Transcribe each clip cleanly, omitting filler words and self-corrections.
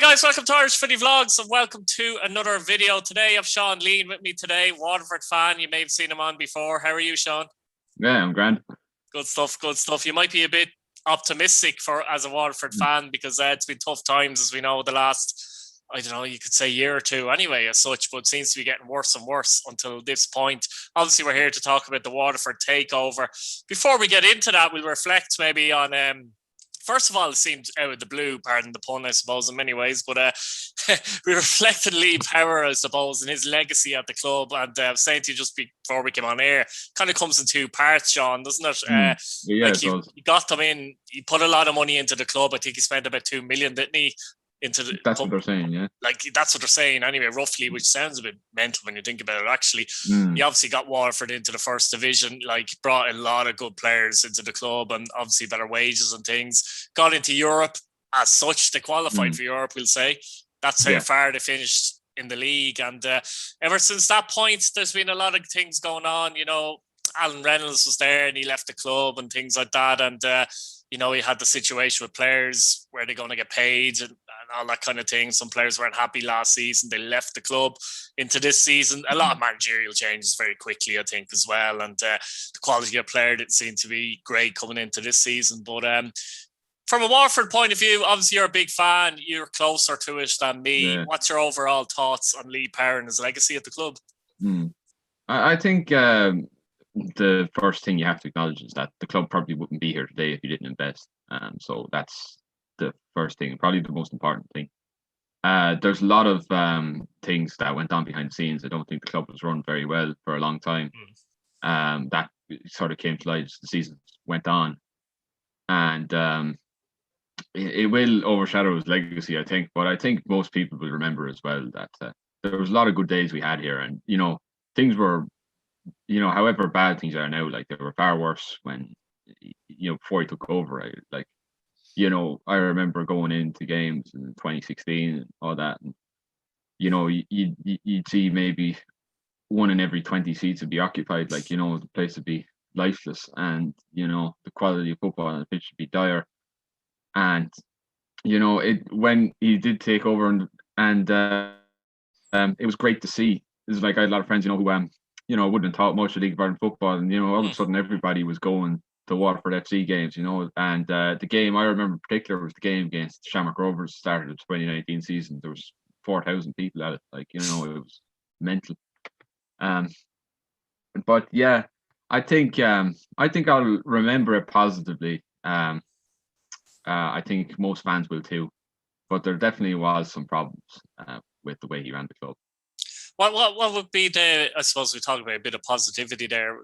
Hi guys, welcome to Irish Footy Vlogs and welcome to another video. Today I've Sean Lean with me today, Waterford fan. You may have seen him on before. How are you, Sean? Yeah, I'm grand. Good stuff, good stuff. You might be a bit optimistic as a Waterford fan because it's been tough times, as we know, the last, I don't know, you could say year or two anyway as such, but it seems to be getting worse and worse until this point. Obviously, we're here to talk about the Waterford takeover. Before we get into that, we'll reflect maybe on first of all, it seemed out of the blue, pardon the pun, I suppose, in many ways, but we reflected Lee Power, I suppose, and his legacy at the club. And I was saying to you just before we came on air, kind of comes in two parts, Sean, doesn't it? Yeah, like he got them in, he put a lot of money into the club. I think he spent about 2 million, didn't he? Into the That's what they're saying, yeah. Like that's what they're saying anyway, roughly, which sounds a bit mental when you think about it. Actually, he Mm. obviously got Waterford into the first division, like brought a lot of good players into the club, and obviously better wages and things. Got into Europe as such. They qualified for Europe, we'll say. That's how Yeah. far they finished in the league, and ever since that point, there's been a lot of things going on. You know, Alan Reynolds was there, and he left the club and things like that, and. You know, he had the situation with players where they're going to get paid and all that kind of thing. Some players weren't happy last season. They left the club into this season. A lot of managerial changes very quickly, I think, as well. And the quality of player didn't seem to be great coming into this season. But from a Waterford point of view, obviously you're a big fan. You're closer to it than me. Yeah. What's your overall thoughts on Lee Power and his legacy at the club? Mm. I think the first thing you have to acknowledge is that the club probably wouldn't be here today if you didn't invest. So that's the first thing, probably the most important thing. There's a lot of things that went on behind the scenes. I don't think the club was run very well for a long time. That sort of came to light as the season went on. And it will overshadow his legacy, I think. But I think most people will remember as well that there was a lot of good days we had here. And, things were, however bad things are now, like they were far worse when, before he took over. I remember going into games in 2016 and all that. And, you'd see maybe one in every 20 seats would be occupied. The place would be lifeless and, the quality of football on the pitch would be dire. And, when he did take over and it was great to see. This is like I had a lot of friends, who wouldn't have thought much of League of Ireland football, and all of a sudden everybody was going to Waterford FC games, and the game I remember in particular was the game against Shamrock Rovers, started the 2019 season. There was 4,000 people at it, it was mental. But yeah, I think I'll remember it positively. I think most fans will too, but there definitely was some problems with the way he ran the club. What would be I suppose we talked about a bit of positivity there.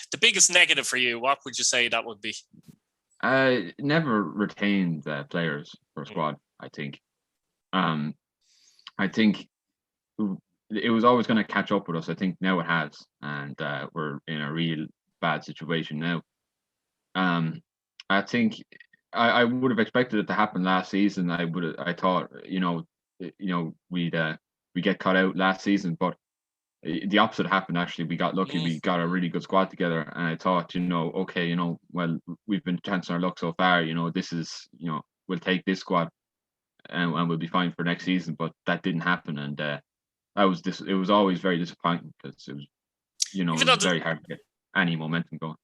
The biggest negative for you, what would you say that would be? Never retained players for a squad, I think. I think it was always going to catch up with us. I think now it has, and we're in a real bad situation now. I think I would have expected it to happen last season. I thought, we get cut out last season, but the opposite happened. Actually, we got lucky. We got a really good squad together, and I thought, okay, well, we've been chancing our luck so far. This is, we'll take this squad, and we'll be fine for next season. But that didn't happen, and it was always very disappointing because it was, it was very hard to get any momentum going.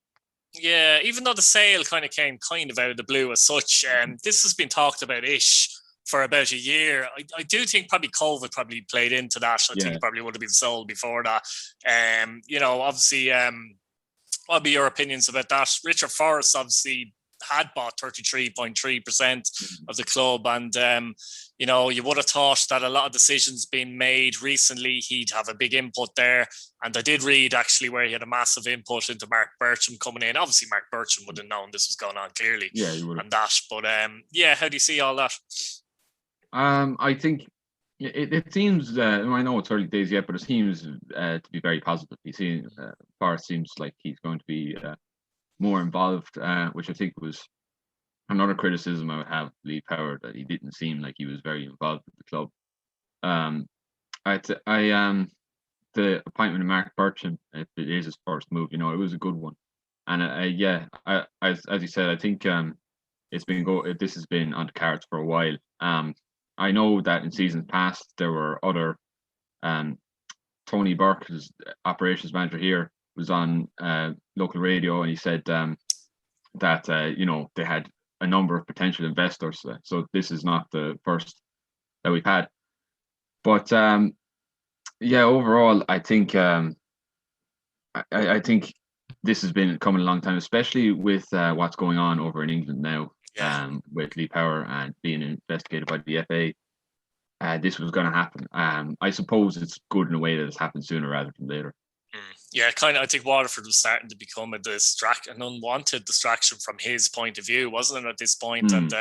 Yeah, even though the sale kind of came kind of out of the blue as such, this has been talked about-ish for about a year. I do think probably COVID probably played into that. I think it probably would have been sold before that. Obviously, what would be your opinions about that? Richard Forrest obviously had bought 33.3% of the club, and you would have thought that a lot of decisions being made recently, he'd have a big input there. And I did read actually where he had a massive input into Mark Bircham coming in. Obviously, Mark Bircham would have known this was going on clearly. Yeah, he would have. And that, but how do you see all that? I think it seems. I know it's early days yet, but it seems to be very positive. Forrest seems like he's going to be more involved, which I think was another criticism I would have Lee Power, that he didn't seem like he was very involved with the club. The appointment of Mark Bircham, if it is his first move, it was a good one. And as you said, I think this has been on the cards for a while. I know that in seasons past there were other. Tony Burke, who's operations manager here, was on local radio, and he said that they had a number of potential investors. So this is not the first that we've had. But overall, I think I think this has been coming a long time, especially with what's going on over in England now, with Lee Power and being investigated by the FA. This was going to happen. I suppose it's good in a way that it's happened sooner rather than later. Yeah, kind of. I think Waterford was starting to become an unwanted distraction from his point of view, wasn't it, at this point? And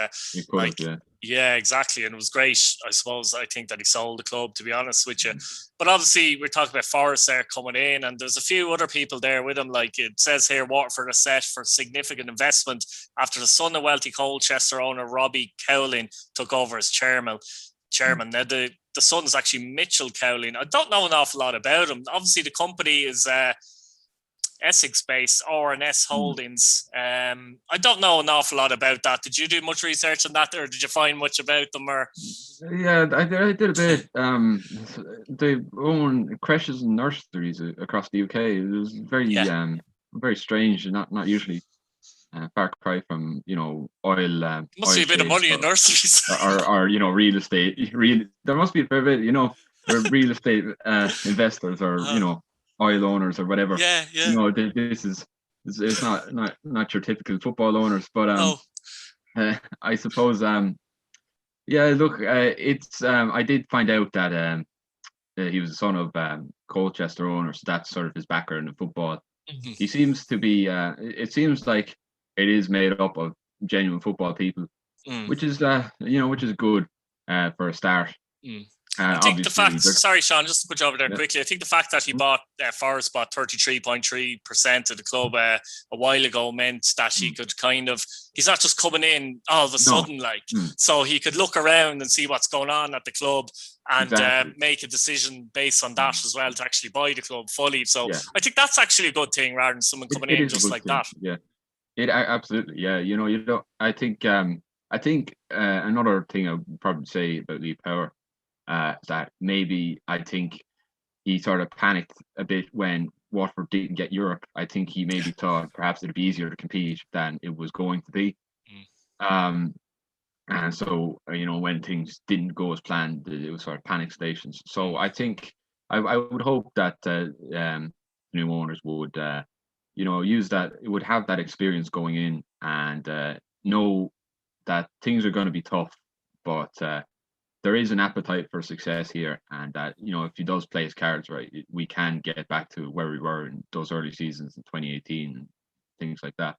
yeah, exactly. And it was great, I suppose. I think that he sold the club, to be honest with you. But obviously, we're talking about Forrest there coming in, and there's a few other people there with him. Like it says here, Waterford are set for significant investment after the son of wealthy Colchester owner Robbie Cowling took over as chairman. Now, the son is actually Mitchell Cowling. I don't know an awful lot about him. Obviously, the company is Essex-based, R&S Holdings. I don't know an awful lot about that. Did you do much research on that, or did you find much about them? Or yeah, I did a bit. They own creches and nurseries across the UK. It was very strange and not usually. Far cry from oil. Must be a bit of money in nurseries, or real estate. There must be a fair bit, real estate investors or oil owners or whatever. Yeah. This is it's not your typical football owners, but I suppose look, it's I did find out that he was the son of Colchester owner, so that's sort of his background in football. Mm-hmm. He seems to be. It seems like it is made up of genuine football people, which is which is good for a start. I think the fact, sorry Sean, just to put you over there quickly, I think the fact that he Forrest bought 33.3% of the club a while ago meant that he could he's not just coming in all of a sudden, so he could look around and see what's going on at the club and make a decision based on that as well, to actually buy the club fully. So I think that's actually a good thing rather than someone coming in just like that. Yeah. It absolutely, yeah. You don't. I think another thing I would probably say about Lee Power, that maybe I think he sort of panicked a bit when Waterford didn't get Europe. I think he maybe thought perhaps it'd be easier to compete than it was going to be. And so when things didn't go as planned, it was sort of panic stations. So I think I would hope that new owners would. Use that, it would have that experience going in and know that things are going to be tough, but there is an appetite for success here, and that if he does play his cards right, we can get back to where we were in those early seasons in 2018 and things like that.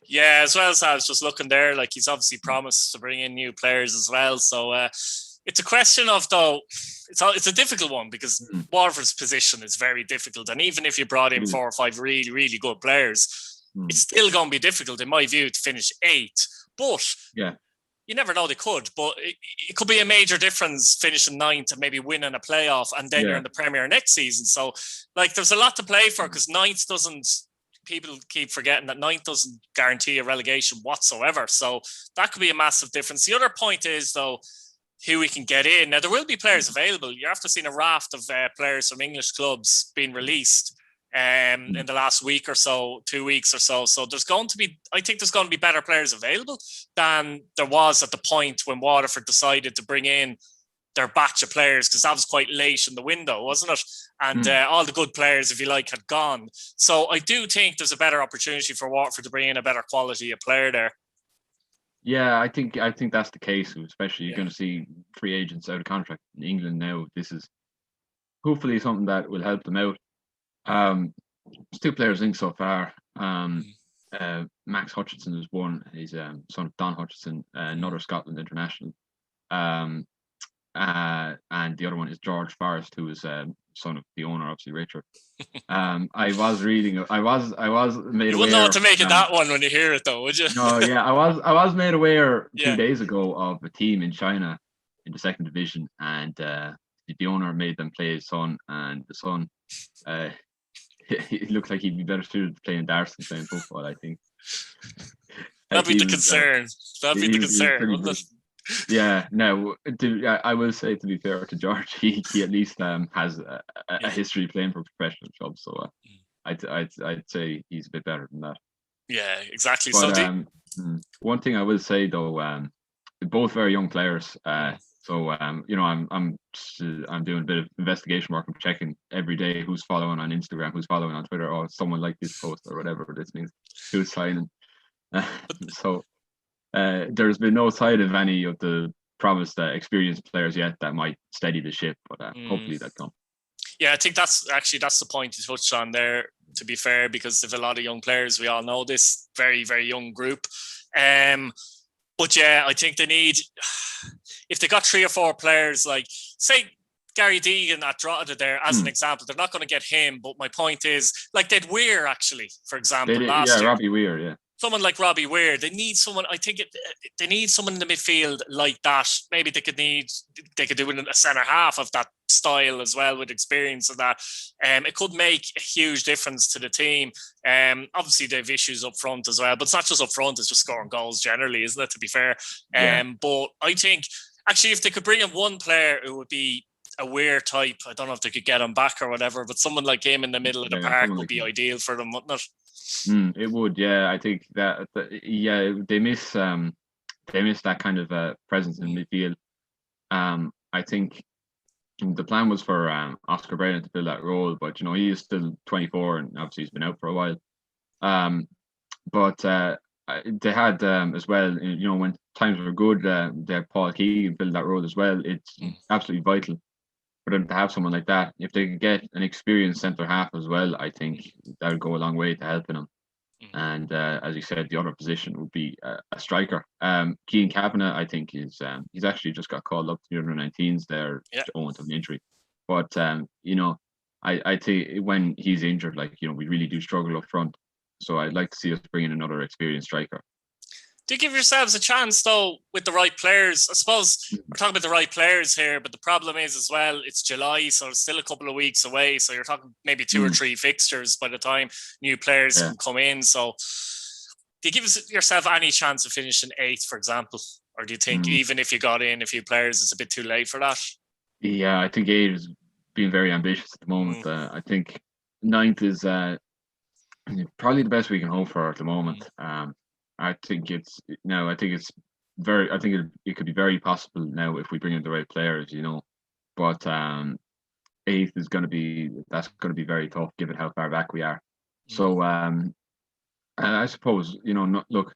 Yeah, as well as I was just looking there, like he's obviously promised to bring in new players as well, so it's a question of, though, it's a difficult one because Waterford's position is very difficult. And even if you brought in 4 or 5 really, really good players, it's still going to be difficult, in my view, to finish 8th. But you never know, they could. But it could be a major difference finishing 9th and maybe winning a playoff, and then you're in the Premier next season. So, there's a lot to play for, because 9th doesn't... People keep forgetting that 9th doesn't guarantee a relegation whatsoever. So that could be a massive difference. The other point is, though, who we can get in. Now, there will be players available. You're after seeing a raft of players from English clubs being released in the last week or so, 2 weeks or so. So I think there's going to be better players available than there was at the point when Waterford decided to bring in their batch of players, because that was quite late in the window, wasn't it? And all the good players, if you like, had gone. So I do think there's a better opportunity for Waterford to bring in a better quality of player there. Yeah, I think that's the case, especially you're going to see free agents out of contract in England now. This is hopefully something that will help them out. There's 2 players in so far. Max Hutchinson is one. He's son of Don Hutchinson, another Scotland international. And the other one is George Forrest, who is son of the owner, obviously Richard. I was made aware. You wouldn't know what to make of that one when you hear it, though, would you? No, yeah, I was made aware 2 days ago of a team in China in the 2nd division, and the owner made them play his son, and the son, it looks like he'd be better suited to playing darts than playing football, I think. That'd be the concern. That'd be the concern, wouldn't it? Yeah, no, I will say, to be fair to George, he at least has a history playing for professional clubs, so I'd say he's a bit better than that. Yeah, exactly. But So one thing I will say though, both very young players. So you know, I'm doing a bit of investigation work. I'm checking every day who's following on Instagram, who's following on Twitter, or someone liked this post or whatever this means, who's signing. So there's been no sign of any of the promised experienced players yet that might steady the ship, but hopefully that comes. Yeah, I think that's the point you touched on there, to be fair, because there's a lot of young players. We all know this, very, very young group. But yeah, I think they need, if they got 3 or 4 players, like say Gary Deegan at Drogheda there as an example, they're not going to get him. But my point is, like they'd Weir actually, for example, last year. Robbie Weir, yeah. Someone like Robbie Weir, they need someone. I think they need someone in the midfield like that. Maybe they could do in a centre half of that style as well, with experience of that. It could make a huge difference to the team. Obviously they have issues up front as well, but it's not just up front; it's just scoring goals generally, isn't it? To be fair, but I think actually if they could bring in one player, it would be a Weir type. I don't know if they could get him back or whatever, but someone like him in the middle of the park would be ideal for them, wouldn't it? It would, yeah. I think that they miss that kind of presence in midfield. I think the plan was for Oscar Brennan to fill that role, but you know, he is still 24 and obviously he's been out for a while. But they had as well, you know, when times were good, they had Paul Keegan fill that role as well. It's absolutely vital for them to have someone like that. If they could get an experienced centre half as well, I think that would go a long way to helping them. And as you said, the other position would be a striker. Cian Kavanagh, I think, is he's actually just got called up to the under-19s there owing to an injury. But you know, I think when he's injured, like, you know, we really do struggle up front. So I'd like to see us bring in another experienced striker. Do give yourselves a chance though with the right players? I suppose we're talking about the right players here, but the problem is as well, it's July, so it's still a couple of weeks away. So you're talking maybe 2 or 3 fixtures by the time new players can come in. So do you give yourself any chance of finishing 8th, for example? Or do you think even if you got in a few players, it's a bit too late for that? Yeah, I think 8 is being very ambitious at the moment. I think 9th is probably the best we can hope for at the moment. I think it could be very possible now if we bring in the right players, you know. But 8th is going to be very tough given how far back we are. So I suppose, you know, look,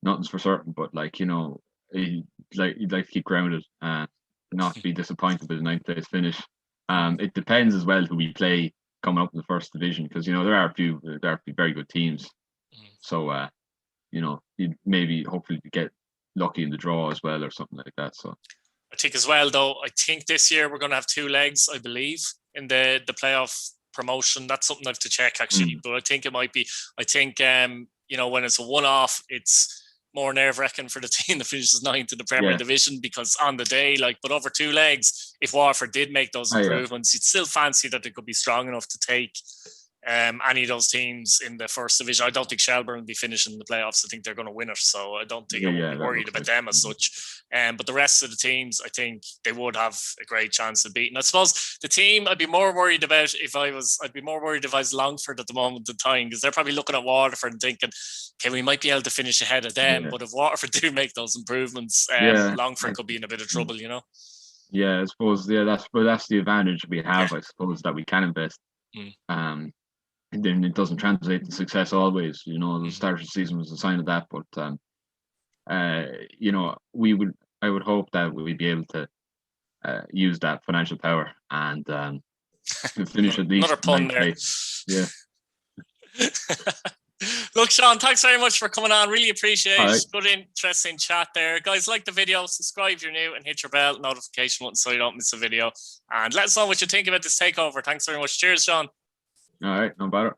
nothing's for certain, but like, you know, you'd like to keep grounded and not be disappointed with the 9th place finish. It depends as well who we play coming up in the first division, because you know there are a few very good teams. So you know, you'd maybe hopefully get lucky in the draw as well or something like that. So I think as well though, I think this year we're going to have 2 legs, I believe, in the playoff promotion. That's something I have to check actually, but I think it might be. I think you know, when it's a one-off, it's more nerve-wracking for the team that finishes 9th in the Premier Division, because on the day, like, but over 2 legs, if Waterford did make those improvements, you'd still fancy that they could be strong enough to take any of those teams in the first division. I don't think Shelbourne will be finishing in the playoffs. I think they're going to win it, so I don't think I'm worried about them as such. But the rest of the teams, I think they would have a great chance of beating. I suppose the team I'd be more worried about if I was Longford at the moment in time, because they're probably looking at Waterford and thinking, okay, we might be able to finish ahead of them. But if Waterford do make those improvements, Longford could be in a bit of trouble, you know. Yeah, I suppose that's the advantage we have. I suppose that we can invest. And then it doesn't translate to success always. You know, the start of the season was a sign of that. But you know, I would hope that we'd be able to use that financial power and finish at least another pun there. Yeah. Look, Sean, thanks very much for coming on. Really appreciate it. Good, interesting chat there. Guys, like the video, subscribe if you're new, and hit your bell notification button so you don't miss a video. And let us know what you think about this takeover. Thanks very much. Cheers, Sean. All right, no bother.